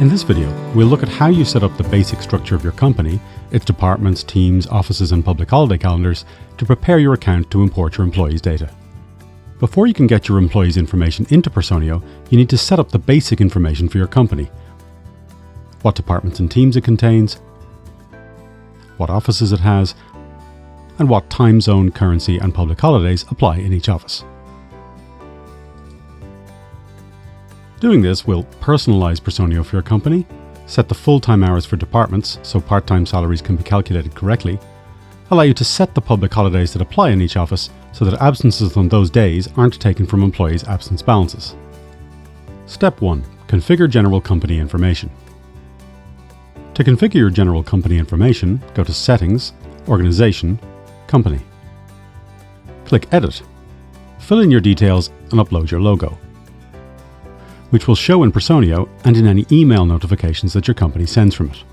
In this video, we'll look at how you set up the basic structure of your company, its departments, teams, offices and public holiday calendars to prepare your account to import your employees' data. Before you can get your employees' information into Personio, you need to set up the basic information for your company. What departments and teams it contains, what offices it has, and what time zone, currency and public holidays apply in each office. Doing this will personalize Personio for your company, set the full-time hours for departments so part-time salaries can be calculated correctly, allow you to set the public holidays that apply in each office so that absences on those days aren't taken from employees' absence balances. Step 1. Configure general company information. To configure your general company information, go to Settings, Organization, Company. Click Edit. Fill in your details and upload your logo, which will show in Personio and in any email notifications that your company sends from it.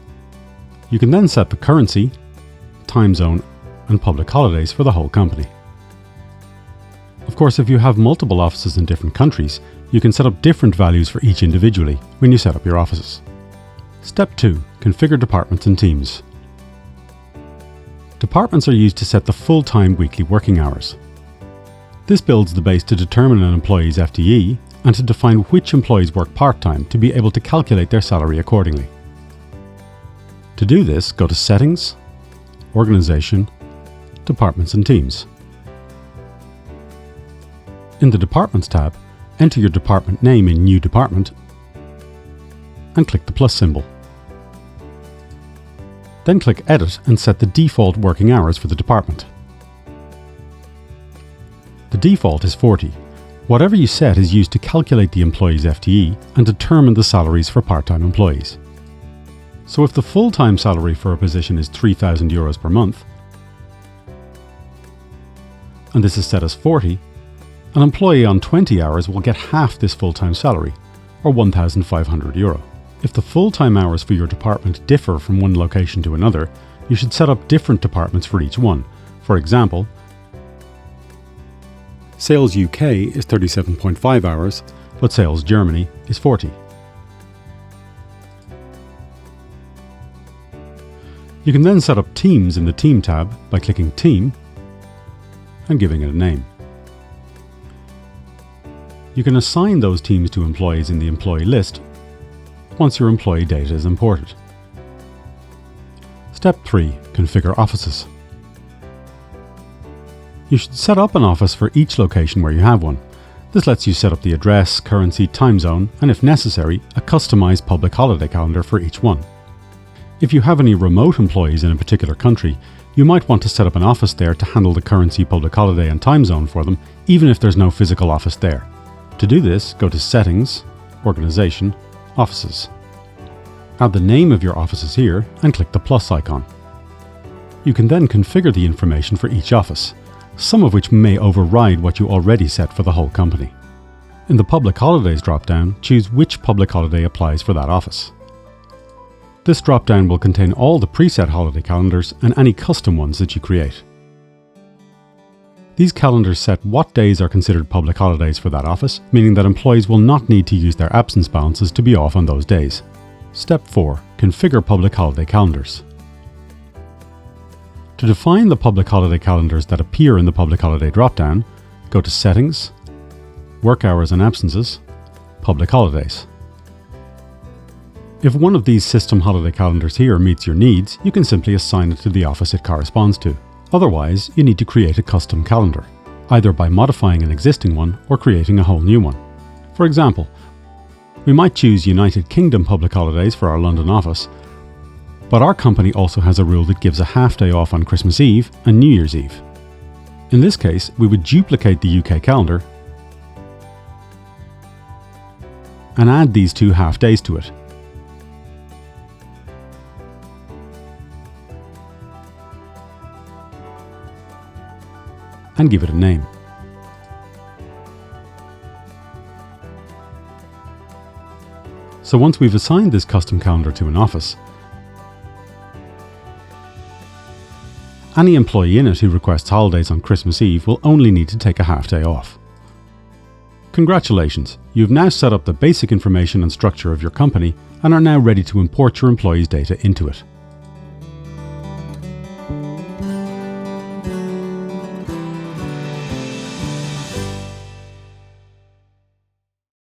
You can then set the currency, time zone, and public holidays for the whole company. Of course, if you have multiple offices in different countries, you can set up different values for each individually when you set up your offices. Step 2. Configure departments and teams. Departments are used to set the full-time weekly working hours. This builds the base to determine an employee's FTE and to define which employees work part-time to be able to calculate their salary accordingly. To do this, go to Settings, Organization, Departments and Teams. In the Departments tab, enter your department name in New Department and click the plus symbol. Then click Edit and set the default working hours for the department. The default is 40. Whatever you set is used to calculate the employee's FTE and determine the salaries for part-time employees. So if the full-time salary for a position is €3,000 per month, and this is set as 40, an employee on 20 hours will get half this full-time salary, or €1,500. If the full-time hours for your department differ from one location to another, you should set up different departments for each one. For example, Sales UK is 37.5 hours, but Sales Germany is 40. You can then set up teams in the Team tab by clicking Team and giving it a name. You can assign those teams to employees in the employee list once your employee data is imported. Step 3. Configure offices. You should set up an office for each location where you have one. This lets you set up the address, currency, time zone, and if necessary, a customized public holiday calendar for each one. If you have any remote employees in a particular country, you might want to set up an office there to handle the currency, public holiday, and time zone for them, even if there's no physical office there. To do this, go to Settings, Organization, Offices. Add the name of your offices here and click the plus icon. You can then configure the information for each office, some of which may override what you already set for the whole company. In the Public Holidays drop-down, choose which public holiday applies for that office. This drop-down will contain all the preset holiday calendars and any custom ones that you create. These calendars set what days are considered public holidays for that office, meaning that employees will not need to use their absence balances to be off on those days. Step 4. Configure public holiday calendars. To define the public holiday calendars that appear in the public holiday drop-down, go to Settings, Work Hours and Absences, Public Holidays. If one of these system holiday calendars here meets your needs, you can simply assign it to the office it corresponds to. Otherwise, you need to create a custom calendar, either by modifying an existing one or creating a whole new one. For example, we might choose United Kingdom public holidays for our London office, but our company also has a rule that gives a half day off on Christmas Eve and New Year's Eve. In this case, we would duplicate the UK calendar and add these two half days to it. And give it a name. So once we've assigned this custom calendar to an office, any employee in it who requests holidays on Christmas Eve will only need to take a half day off. Congratulations, you've now set up the basic information and structure of your company and are now ready to import your employees' data into it.